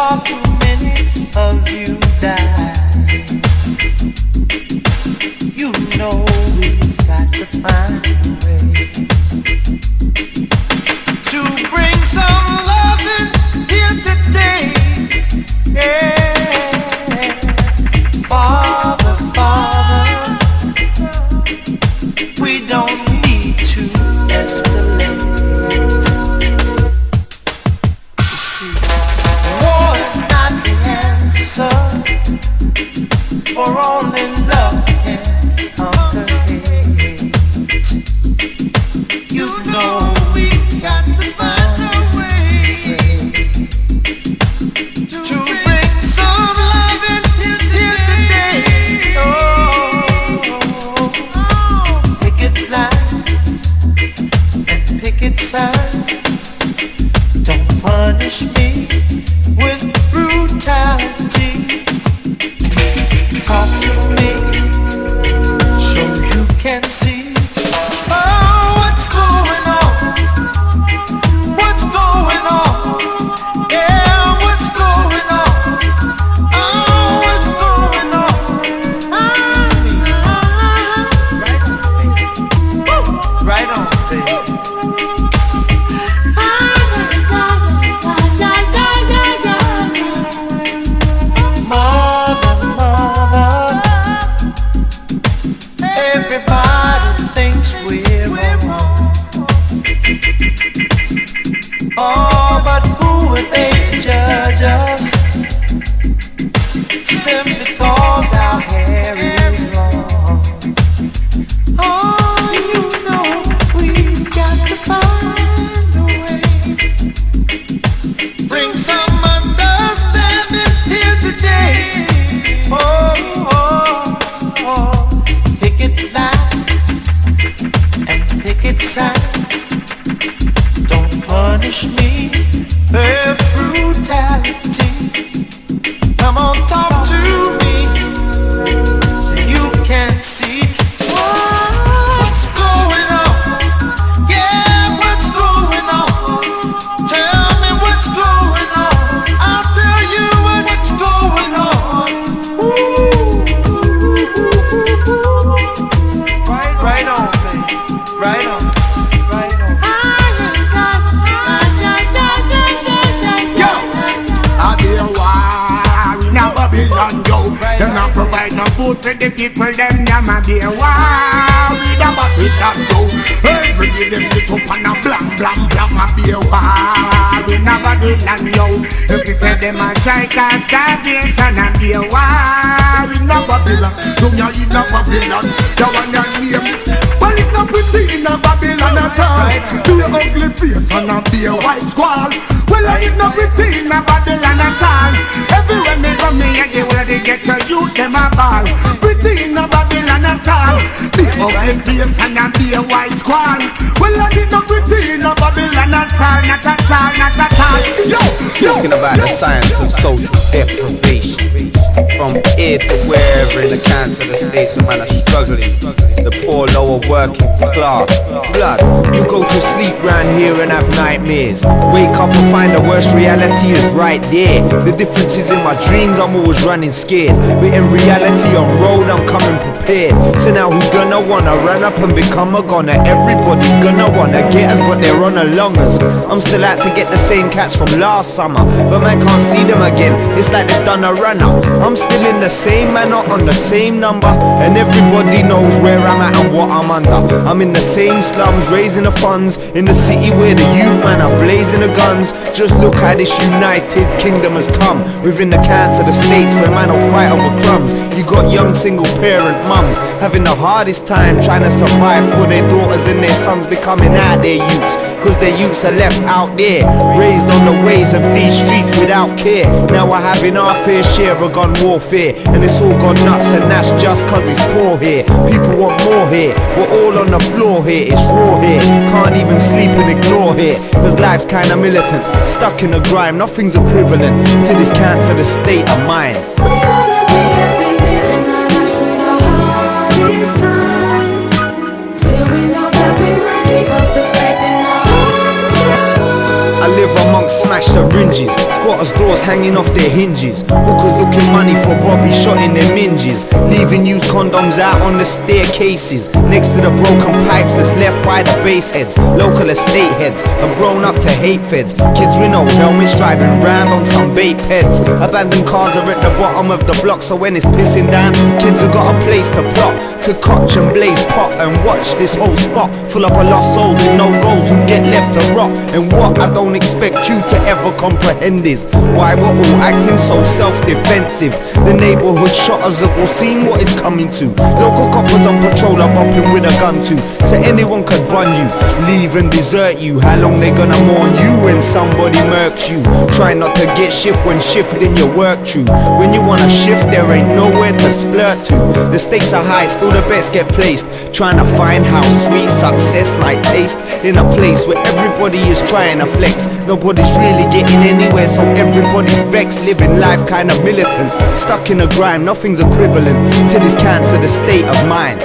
far too many of you die. You know we've got to find a way to bring some loving here today. Yeah, Father, Father, we don't need to escalate. You see, war is not the answer, for only love can conquer hate. You know we got to find a way to bring some love in here today. Oh, picket lines and picket signs. Don't punish me with brutality. Talk to me so you can see. Oh, what's going on? What's going on? Yeah, what's going on? Oh, what's going on? Right on, baby. Mother, everybody thinks we're wrong. Oh, but who are they to judge us? Simply cause our hair is long. Oh, you know we've got to find a way. Bring some understanding here today. Oh, picket line and picket sign. Don't punish me with brutality. Come on, talk to me so you can see what's going on. Yeah, what's going on? Tell me what's going on. I'll tell you what's going on. Right on, baby. Right on. Right on. Yo, I dear war in a Babylon, yo. Them not provide no food for the people, them yam a dear war in a Babylon, yo. Every day them get up and a blam, blam, blam, a dear war in a Babylon, yo. If you say them a try cause starvation, a dear war in a Babylon. Don't you in a Babylon, you want your name. Well, it's not pretty in a Babylon at all. Be a ugly face and a be a white squall. Well, it's not pretty in a Babylon at all. Everywhere me go, me a the way they get to youth, them a ball. Pretty in a Babylon at all. Be a ugly face and a be a white squall. Well, it's not pretty in a Babylon at all. Not at all, not at all. Yo, Talking about the science of social deprivation. From here to wherever in the cancer states the man are struggling. The poor lower working class. Blood, you go to sleep round here and have nightmares. Wake up and find the worst reality is right there. The difference is in my dreams I'm always running scared, but in reality on road I'm coming prepared. So now who's gonna wanna run up and become a goner? Everybody's gonna wanna get us, but they're on along us. I'm still out to get the same cats from last summer, but man can't see them again. It's like they've done a run up. I'm still in the same manner on the same number, and everybody knows where I'm at and what I'm under. I'm in the same slums, raising the funds in the city where the youth man are blazing the guns. Just look how this United Kingdom has come. Within the cancer the states where man will fight over crumbs. You got young single parent mums having the hardest time trying to survive for their daughters and their sons becoming out their youths. Cause their youths are left out there, raised on the ways of these streets without care. Now we're having our fair share of gun warfare, and it's all gone nuts, and that's just cause it's poor here. People want more here, we're all on the floor here. It's raw here, can't even sleep and ignore here. Cause life's kinda militant, stuck in the grime. Nothing's equivalent to this cancer, the state of mind. I live amongst smash syringes, squatters' doors hanging off their hinges, hookers looking money for Bobby shot in their minges, leaving used condoms out on the staircases, next to the broken pipes that's left by the base heads. Local estate heads have grown up to hate feds, kids with no helmets driving round on some bait peds. Abandoned cars are at the bottom of the block, so when it's pissing down, kids have got a place to plot, to cotch and blaze pot and watch this whole spot full up of lost souls with no goals who get left to rot. And what I don't expect you to ever comprehend is why we're all acting so self-defensive. The neighborhood shotters have all seen what it's coming to. Local coppers on patrol are bumping with a gun too, so anyone could bun you, leave and desert you. How long they gonna mourn you when somebody murks you? Try not to get shift when shifting your work true. When you wanna shift, there ain't nowhere to splurt to. The stakes are high, still the best get placed, trying to find how sweet success might taste in a place where everybody is trying to flex. Nobody's really getting anywhere, so everybody's vexed, living life kinda militant, stuck in a grind. Nothing's equivalent to this cancer, the state of mind.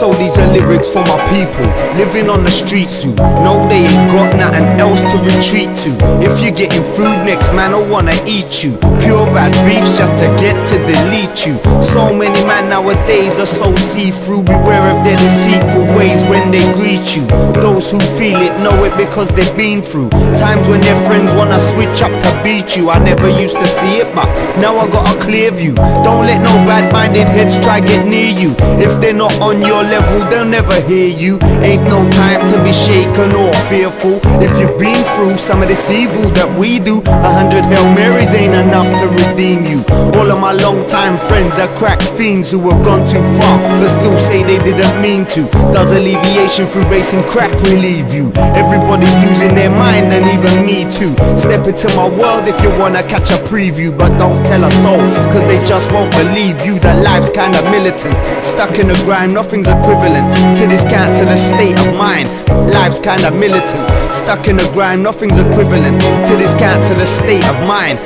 So these are lyrics for my people living on the streets who know they ain't got nothing else to retreat to. If you're getting food next, man, I wanna eat you. Pure bad beefs just to get to delete you. So many man nowadays are so see-through. Beware of their deceitful ways when they greet you. Those who feel it know it because they've been through times when their friends wanna switch up to beat you. I never used to see it, but now I got a clear view. Don't let no bad-minded heads try get near you. If they're not on your level, they'll never hear you. Ain't no time to be shaken or fearful. If you've been through some of this evil that we do, 100 Hail Marys ain't enough to redeem you. All of my long-time friends are crack fiends who have gone too far but still say they didn't mean to. Does alleviation through racing crack relieve you? Everybody's losing their mind, and even me too. Step into my world if you wanna catch a preview, but don't tell a soul, cause they just won't believe you. That life's kinda militant, stuck in the grind. Nothing's equivalent to this cancer, the state of mind. Life's kinda militant, stuck in the grind. Nothing's equivalent to this cancer, the state of mind.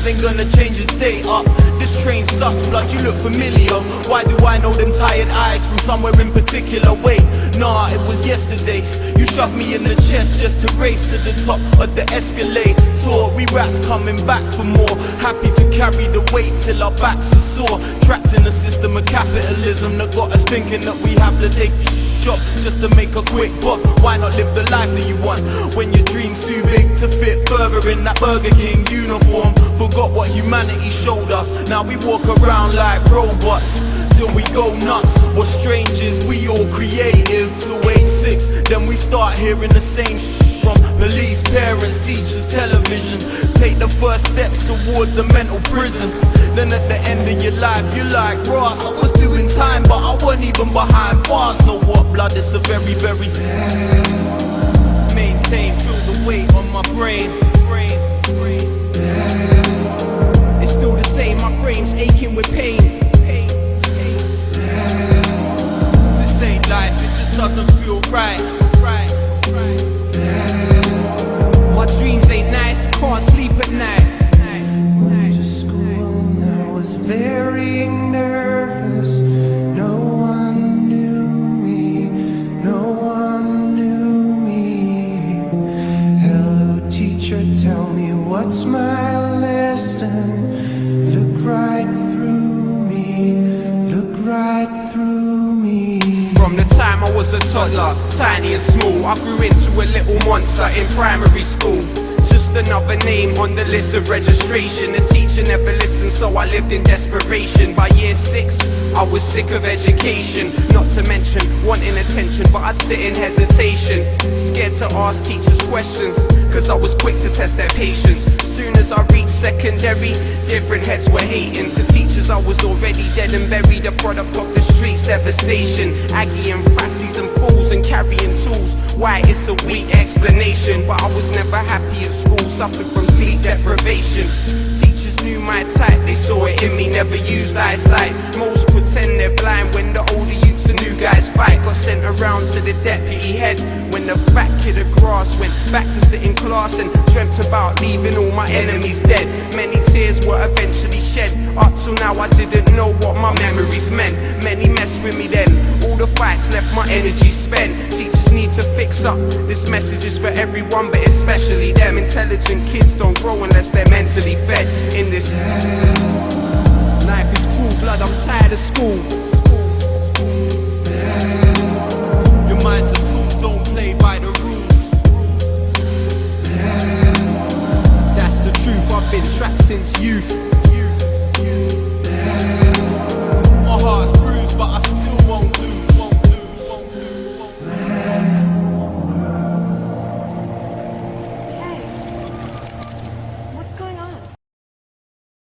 Ain't gonna change his day up. This train sucks, blood, you look familiar. Why do I know them tired eyes from somewhere in particular? Wait, nah, it was yesterday. You shoved me in the chest just to race to the top of the escalade. We rats coming back for more, happy to carry the weight till our backs are sore. Trapped in a system of capitalism that got us thinking that we have to take job just to make a quick buck. Why not live the life that you want when your dream's too big to fit further in that Burger King uniform? Forgot what humanity showed us. Now we walk around like robots till we go nuts. We're strangers, we all creative till age 6. Then we start hearing the same from police, parents, teachers, television. Take the first steps towards a mental prison. Then at the end of your life, you're like, Ross, I was doing time, but I wasn't even behind bars. So what, blood, it's a very, very maintain, feel the weight on my brain. It's still the same, my frame's aching with pain. This ain't life, it just doesn't feel right. what's my lesson? Look right through me, look right through me. From the time I was a toddler, tiny and small, I grew into a little monster in primary school. Just another name on the list of registration. The teacher never listened, so I lived in desperation. By year 6, I was sick of education. Not to mention wanting attention, but I'd sit in hesitation, scared to ask teachers questions, cause I was quick to test their patience. Soon as I reached secondary, different heads were hating. To teachers I was already dead and buried, a product of the streets, devastation. Aggie and frassies and fools and carrying tools. Why, it's a weak explanation, but I was never happy at school, suffered from sleep deprivation. Teachers knew my type, they saw it in me, never used eyesight. Most pretend they're blind when the older youths and new guys fight. Got sent around to the deputy head when the fat kid of grass went back to sit in class and dreamt about leaving all my enemies dead. Many tears were eventually shed. Up till now I didn't know what my memories meant. Many messed with me then, all the fights left my energy spent. Teachers need to fix up, this message is for everyone but especially them. Intelligent kids don't grow unless they're mentally fed. In this life is cruel, blood, I'm tired of school. Your mind's a tool, don't play by the rules. That's the truth, I've been trapped since youth.